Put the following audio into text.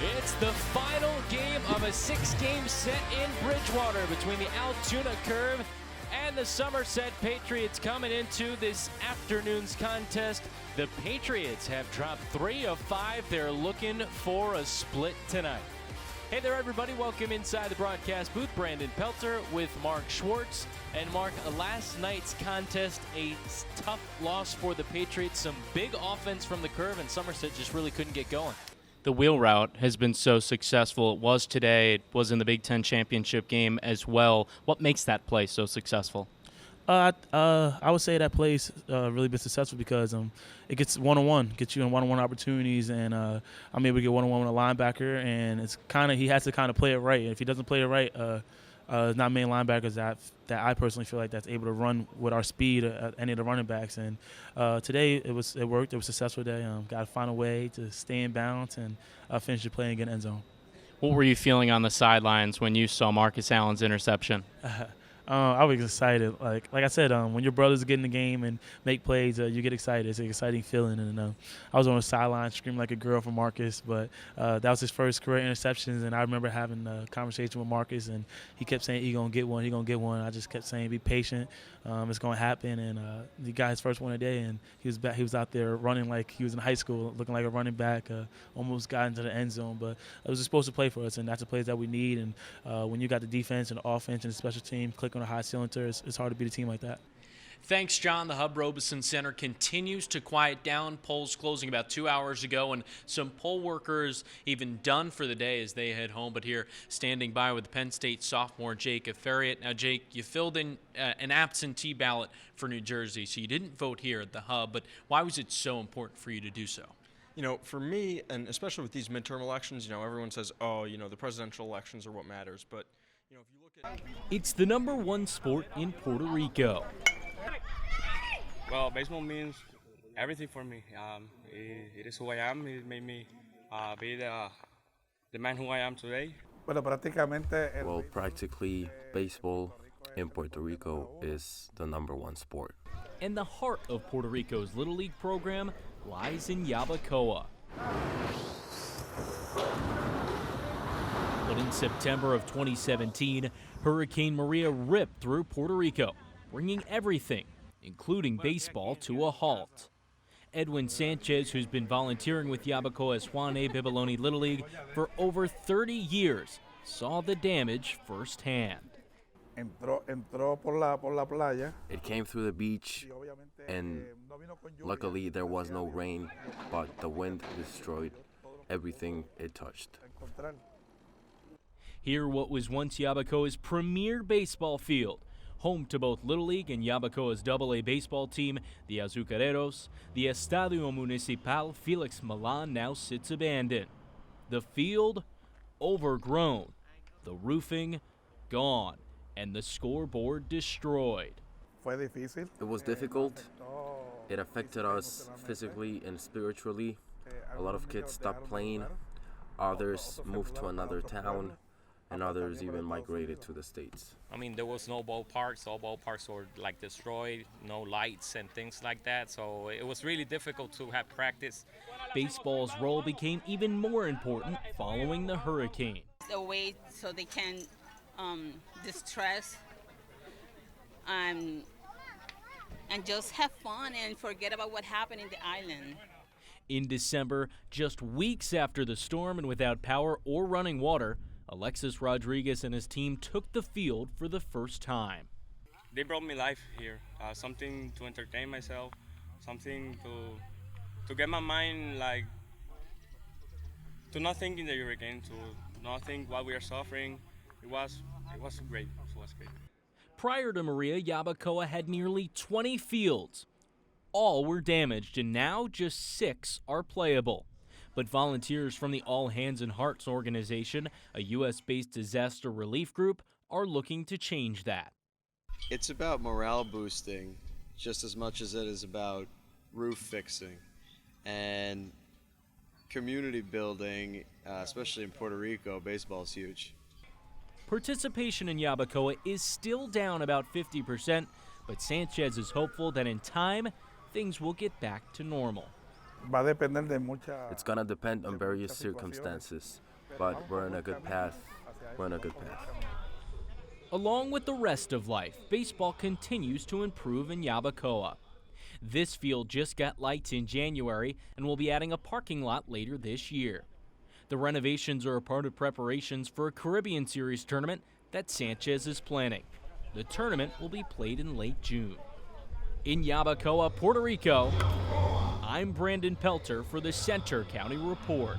It's the final game of a 6-game set in Bridgewater between the Altoona Curve and the Somerset Patriots. Coming into this afternoon's contest, the Patriots have dropped 3 of 5. They're looking for a split tonight. Hey there, everybody. Welcome inside the broadcast booth. Brandon Pelter with Mark Schwartz. And Mark, last night's contest, a tough loss for the Patriots. Some big offense from the Curve, and Somerset just really couldn't get going. The wheel route has been so successful. It was today. It was in the Big Ten championship game as well. What makes that play so successful? I would say that play's really been successful because it gets one-on-one, gets you in one-on-one opportunities, and I'm able to get one-on-one with a linebacker, and it's he has to kind of play it right. If he doesn't play it right, there's not many linebackers that I personally feel like that's able to run with our speed at any of the running backs. And today it worked. It was a successful day. Got to find a way to stay in balance and finish the play and get end zone. What were you feeling on the sidelines when you saw Marcus Allen's interception? I was excited. Like I said, when your brothers get in the game and make plays, you get excited. It's an exciting feeling. And I was on the sideline screaming like a girl for Marcus, but that was his first career interceptions. And I remember having a conversation with Marcus, and he kept saying, "He's gonna get one. He's gonna get one." I just kept saying, "Be patient. It's gonna happen." And he got his first one today, and he was back. He was out there running like he was in high school, looking like a running back. Almost got into the end zone, but it was supposed to play for us, and that's the plays that we need. And when you got the defense and the offense and the special team click on a high cylinder, it's hard to beat a team like that. Thanks, John. The Hub Robeson Center continues to quiet down. Polls closing about 2 hours ago, and some poll workers even done for the day as they head home. But here, standing by with Penn State sophomore Jacob Ferriet. Now, Jake, you filled in an absentee ballot for New Jersey, so you didn't vote here at the Hub. But why was it so important for you to do so? You know, for me, and especially with these midterm elections, everyone says, oh, the presidential elections are what matters. But, if you look at... It's the #1 sport in Puerto Rico. Well, baseball means everything for me. It is who I am. It made me be the man who I am today. Well, practically, baseball in Puerto Rico is the #1 sport. And the heart of Puerto Rico's Little League program lies in Yabucoa. But in September of 2017, Hurricane Maria ripped through Puerto Rico, bringing everything, including baseball, to a halt. Edwin Sanchez, who's been volunteering with Yabucoa's Juan A. Bibiloni Little League for over 30 years, saw the damage firsthand. It came through the beach, and luckily there was no rain, but the wind destroyed everything it touched. Here, what was once Yabucoa's premier baseball field, home to both Little League and Yabucoa's AA baseball team, the Azucareros, the Estadio Municipal Felix Milan now sits abandoned. The field, overgrown. The roofing, gone. And the scoreboard destroyed. It was difficult. It affected us physically and spiritually. A lot of kids stopped playing. Others moved to another town. And others even migrated to the States. I mean, there was no ballparks. All ballparks were destroyed, no lights and things like that. So it was really difficult to have practice. Baseball's role became even more important following the hurricane. A way so they can distress and just have fun and forget about what happened in the island. In December, just weeks after the storm and without power or running water, Alexis Rodriguez and his team took the field for the first time. They brought me life here, something to entertain myself, something to get my mind to not think in the hurricane, to not think what we are suffering. It was great. It was great. Prior to Maria, Yabucoa had nearly 20 fields. All were damaged, and now just 6 are playable. But volunteers from the All Hands and Hearts organization, a U.S.-based disaster relief group, are looking to change that. It's about morale boosting just as much as it is about roof fixing. And community building, especially in Puerto Rico, baseball is huge. Participation in Yabucoa is still down about 50%, but Sanchez is hopeful that in time, things will get back to normal. It's going to depend on various circumstances. but we're on a good path. We're on a good path. Along with the rest of life, baseball continues to improve in Yabucoa. This field just got lights in January and will be adding a parking lot later this year. The renovations are a part of preparations for a Caribbean Series tournament that Sanchez is planning. The tournament will be played in late June. In Yabucoa, Puerto Rico, I'm Brandon Pelter for the Center County Report.